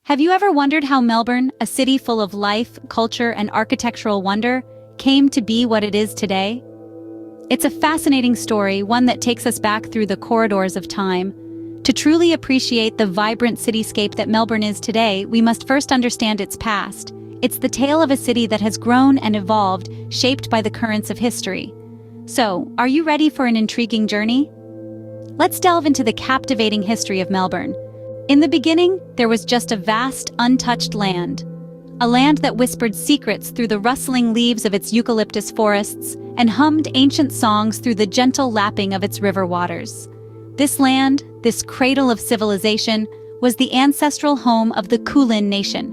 Have you ever wondered how Melbourne, a city full of life, culture, and architectural wonder, came to be what it is today? It's a fascinating story, one that takes us back through the corridors of time. To truly appreciate the vibrant cityscape that Melbourne is today, we must first understand its past. It's the tale of a city that has grown and evolved, shaped by the currents of history. So, are you ready for an intriguing journey? Let's delve into the captivating history of Melbourne. In the beginning, there was just a vast, untouched land. A land that whispered secrets through the rustling leaves of its eucalyptus forests and hummed ancient songs through the gentle lapping of its river waters. This land, this cradle of civilization, was the ancestral home of the Kulin nation.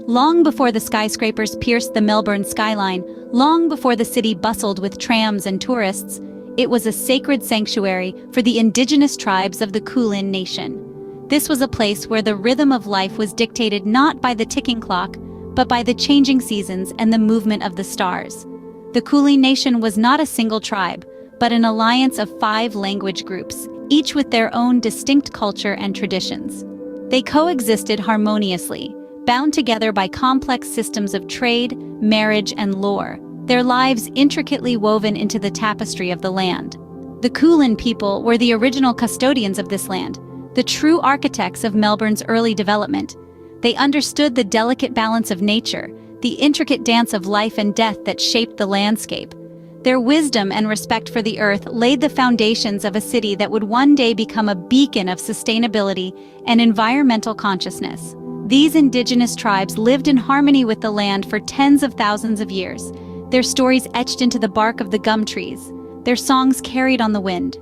Long before the skyscrapers pierced the Melbourne skyline, long before the city bustled with trams and tourists, it was a sacred sanctuary for the indigenous tribes of the Kulin nation. This was a place where the rhythm of life was dictated not by the ticking clock, but by the changing seasons and the movement of the stars. The Kulin nation was not a single tribe, but an alliance of 5 language groups, each with their own distinct culture and traditions. They coexisted harmoniously, bound together by complex systems of trade, marriage, and lore, their lives intricately woven into the tapestry of the land. The Kulin people were the original custodians of this land, the true architects of Melbourne's early development. They understood the delicate balance of nature, the intricate dance of life and death that shaped the landscape. Their wisdom and respect for the earth laid the foundations of a city that would one day become a beacon of sustainability and environmental consciousness. These indigenous tribes lived in harmony with the land for tens of thousands of years, their stories etched into the bark of the gum trees, their songs carried on the wind.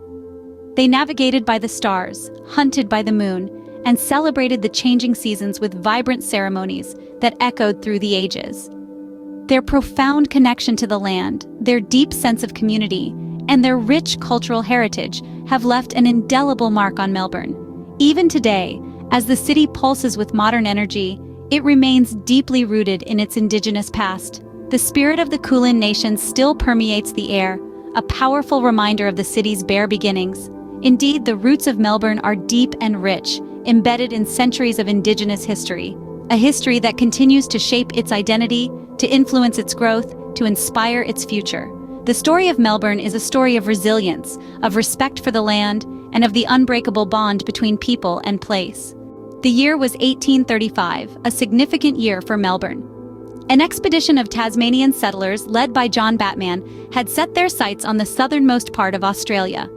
They navigated by the stars, hunted by the moon, and celebrated the changing seasons with vibrant ceremonies that echoed through the ages. Their profound connection to the land, their deep sense of community, and their rich cultural heritage have left an indelible mark on Melbourne. Even today, as the city pulses with modern energy, it remains deeply rooted in its indigenous past. The spirit of the Kulin nation still permeates the air, a powerful reminder of the city's bare beginnings. Indeed, the roots of Melbourne are deep and rich, embedded in centuries of indigenous history, a history that continues to shape its identity, to influence its growth, to inspire its future. The story of Melbourne is a story of resilience, of respect for the land, and of the unbreakable bond between people and place. The year was 1835, a significant year for Melbourne. An expedition of Tasmanian settlers led by John Batman had set their sights on the southernmost part of Australia.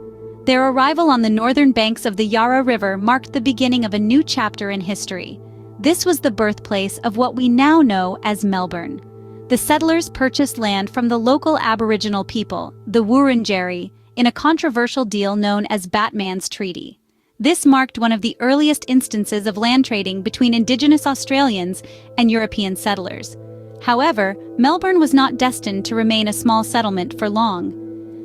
Their arrival on the northern banks of the Yarra River marked the beginning of a new chapter in history. This was the birthplace of what we now know as Melbourne. The settlers purchased land from the local Aboriginal people, the Wurundjeri, in a controversial deal known as Batman's Treaty. This marked one of the earliest instances of land trading between Indigenous Australians and European settlers. However, Melbourne was not destined to remain a small settlement for long.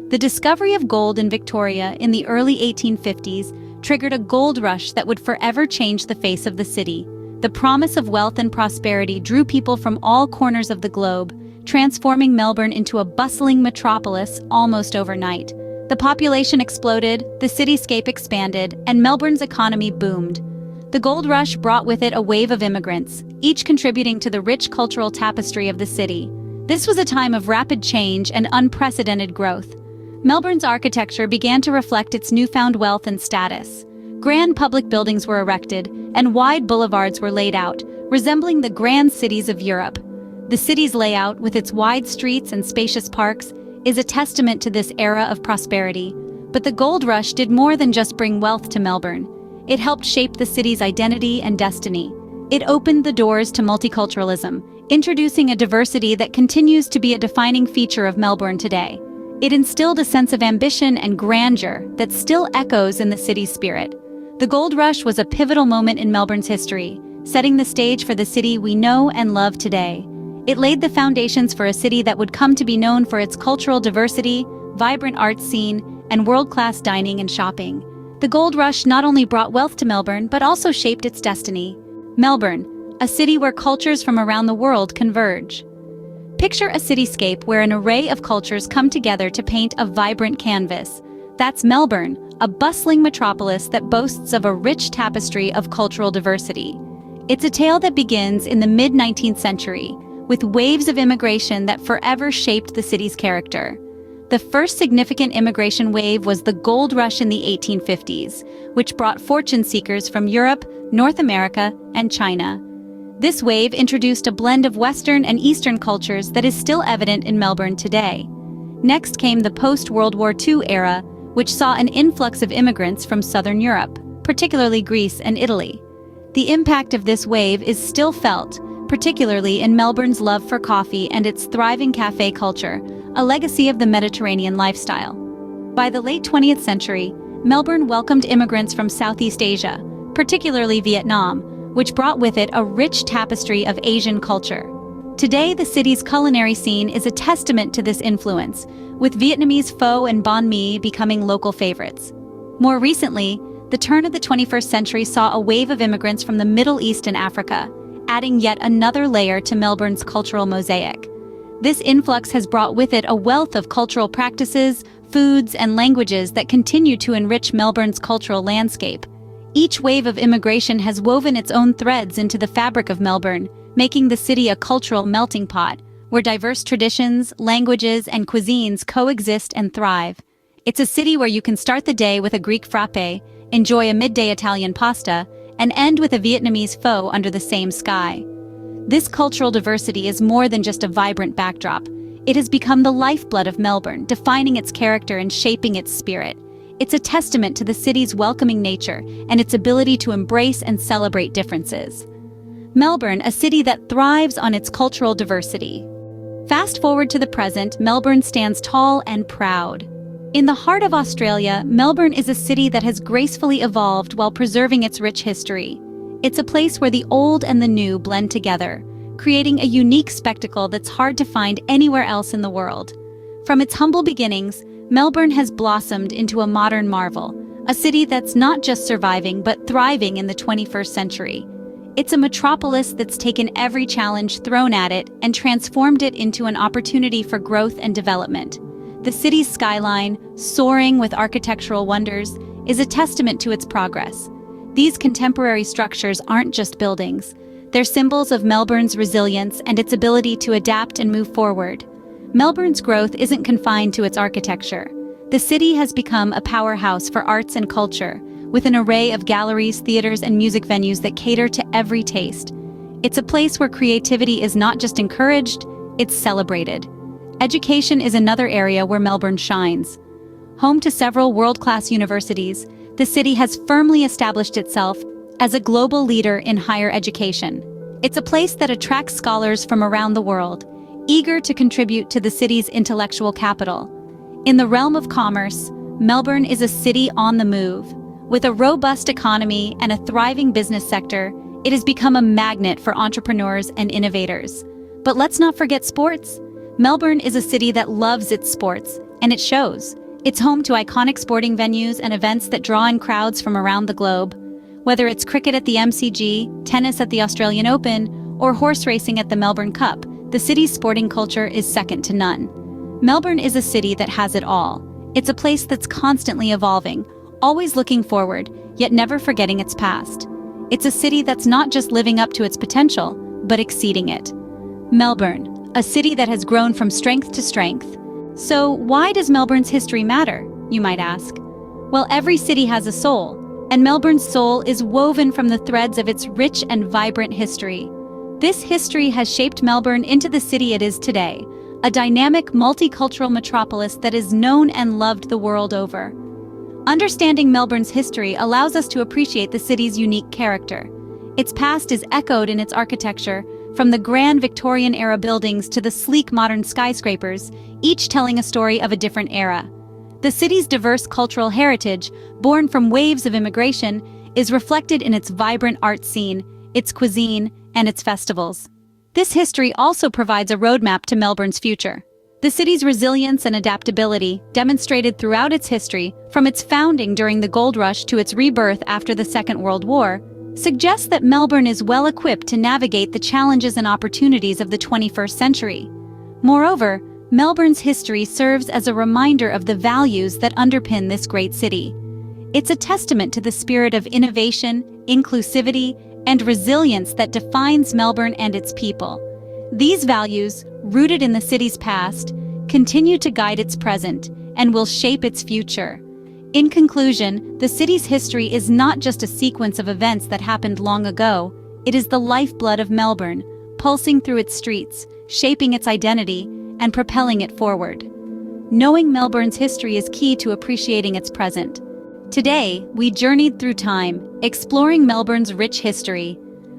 The discovery of gold in Victoria in the early 1850s triggered a gold rush that would forever change the face of the city. The promise of wealth and prosperity drew people from all corners of the globe, transforming Melbourne into a bustling metropolis almost overnight. The population exploded, the cityscape expanded, and Melbourne's economy boomed. The gold rush brought with it a wave of immigrants, each contributing to the rich cultural tapestry of the city. This was a time of rapid change and unprecedented growth. Melbourne's architecture began to reflect its newfound wealth and status. Grand public buildings were erected, and wide boulevards were laid out, resembling the grand cities of Europe. The city's layout, with its wide streets and spacious parks, is a testament to this era of prosperity. But the gold rush did more than just bring wealth to Melbourne. It helped shape the city's identity and destiny. It opened the doors to multiculturalism, introducing a diversity that continues to be a defining feature of Melbourne today. It instilled a sense of ambition and grandeur that still echoes in the city's spirit. The gold rush was a pivotal moment in Melbourne's history, setting the stage for the city we know and love today. It laid the foundations for a city that would come to be known for its cultural diversity, vibrant arts scene, and world-class dining and shopping. The gold rush not only brought wealth to Melbourne, but also shaped its destiny. Melbourne, a city where cultures from around the world converge. Picture a cityscape where an array of cultures come together to paint a vibrant canvas. That's Melbourne, a bustling metropolis that boasts of a rich tapestry of cultural diversity. It's a tale that begins in the mid-19th century, with waves of immigration that forever shaped the city's character. The first significant immigration wave was the gold rush in the 1850s, which brought fortune seekers from Europe, North America, and China. This wave introduced a blend of Western and Eastern cultures that is still evident in Melbourne today. Next came the post-World War II era, which saw an influx of immigrants from Southern Europe, particularly Greece and Italy. The impact of this wave is still felt, particularly in Melbourne's love for coffee and its thriving cafe culture, a legacy of the Mediterranean lifestyle. By the late 20th century, Melbourne welcomed immigrants from Southeast Asia, particularly Vietnam, which brought with it a rich tapestry of Asian culture. Today, the city's culinary scene is a testament to this influence, with Vietnamese pho and banh mi becoming local favorites. More recently, the turn of the 21st century saw a wave of immigrants from the Middle East and Africa, adding yet another layer to Melbourne's cultural mosaic. This influx has brought with it a wealth of cultural practices, foods, and languages that continue to enrich Melbourne's cultural landscape. Each wave of immigration has woven its own threads into the fabric of Melbourne, making the city a cultural melting pot, where diverse traditions, languages, and cuisines coexist and thrive. It's a city where you can start the day with a Greek frappe, enjoy a midday Italian pasta, and end with a Vietnamese pho under the same sky. This cultural diversity is more than just a vibrant backdrop. It has become the lifeblood of Melbourne, defining its character and shaping its spirit. It's a testament to the city's welcoming nature and its ability to embrace and celebrate differences. Melbourne, a city that thrives on its cultural diversity. Fast forward to the present, Melbourne stands tall and proud. In the heart of Australia, Melbourne is a city that has gracefully evolved while preserving its rich history. It's a place where the old and the new blend together, creating a unique spectacle that's hard to find anywhere else in the world. From its humble beginnings, Melbourne has blossomed into a modern marvel, a city that's not just surviving but thriving in the 21st century. It's a metropolis that's taken every challenge thrown at it and transformed it into an opportunity for growth and development. The city's skyline, soaring with architectural wonders, is a testament to its progress. These contemporary structures aren't just buildings. They're symbols of Melbourne's resilience and its ability to adapt and move forward. Melbourne's growth isn't confined to its architecture. The city has become a powerhouse for arts and culture, with an array of galleries, theaters, and music venues that cater to every taste. It's a place where creativity is not just encouraged, it's celebrated. Education is another area where Melbourne shines. Home to several world-class universities, the city has firmly established itself as a global leader in higher education. It's a place that attracts scholars from around the world, eager to contribute to the city's intellectual capital. In the realm of commerce, Melbourne is a city on the move. With a robust economy and a thriving business sector, it has become a magnet for entrepreneurs and innovators. But let's not forget sports. Melbourne is a city that loves its sports, and it shows. It's home to iconic sporting venues and events that draw in crowds from around the globe. Whether it's cricket at the MCG, tennis at the Australian Open, or horse racing at the Melbourne Cup, the city's sporting culture is second to none. Melbourne is a city that has it all. It's a place that's constantly evolving, always looking forward, yet never forgetting its past. It's a city that's not just living up to its potential, but exceeding it. Melbourne, a city that has grown from strength to strength. So why does Melbourne's history matter, you might ask? Well, every city has a soul, and Melbourne's soul is woven from the threads of its rich and vibrant history. This history has shaped Melbourne into the city it is today, a dynamic, multicultural metropolis that is known and loved the world over. Understanding Melbourne's history allows us to appreciate the city's unique character. Its past is echoed in its architecture, from the grand Victorian-era buildings to the sleek modern skyscrapers, each telling a story of a different era. The city's diverse cultural heritage, born from waves of immigration, is reflected in its vibrant art scene, its cuisine, and its festivals. This history also provides a roadmap to Melbourne's future. The city's resilience and adaptability, demonstrated throughout its history, from its founding during the Gold Rush to its rebirth after the Second World War, suggests that Melbourne is well equipped to navigate the challenges and opportunities of the 21st century. Moreover, Melbourne's history serves as a reminder of the values that underpin this great city. It's a testament to the spirit of innovation, inclusivity, and resilience that defines Melbourne and its people. These values, rooted in the city's past, continue to guide its present and will shape its future. In conclusion, the city's history is not just a sequence of events that happened long ago, it is the lifeblood of Melbourne, pulsing through its streets, shaping its identity, and propelling it forward. Knowing Melbourne's history is key to appreciating its present. Today, we journeyed through time, exploring Melbourne's rich history.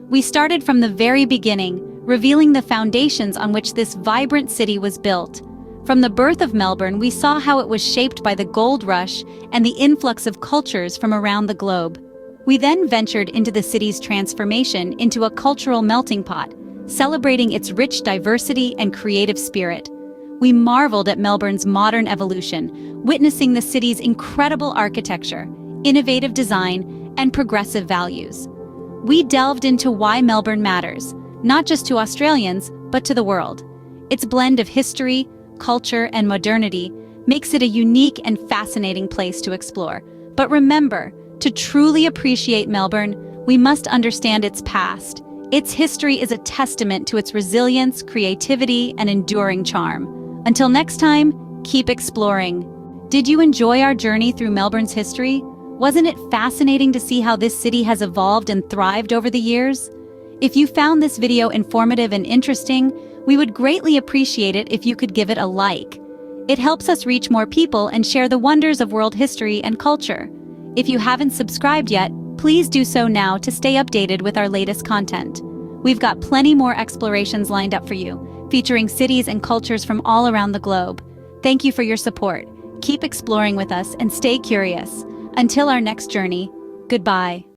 We started from the very beginning, revealing the foundations on which this vibrant city was built. From the birth of Melbourne, we saw how it was shaped by the gold rush and the influx of cultures from around the globe. We then ventured into the city's transformation into a cultural melting pot, celebrating its rich diversity and creative spirit. We marveled at Melbourne's modern evolution, witnessing the city's incredible architecture, innovative design, and progressive values. We delved into why Melbourne matters, not just to Australians, but to the world. Its blend of history, culture, and modernity makes it a unique and fascinating place to explore. But remember, to truly appreciate Melbourne, we must understand its past. Its history is a testament to its resilience, creativity, and enduring charm. Until next time, keep exploring. Did you enjoy our journey through Melbourne's history? Wasn't it fascinating to see how this city has evolved and thrived over the years? If you found this video informative and interesting, we would greatly appreciate it if you could give it a like. It helps us reach more people and share the wonders of world history and culture. If you haven't subscribed yet, please do so now to stay updated with our latest content. We've got plenty more explorations lined up for you, featuring cities and cultures from all around the globe. Thank you for your support. Keep exploring with us and stay curious. Until our next journey, goodbye.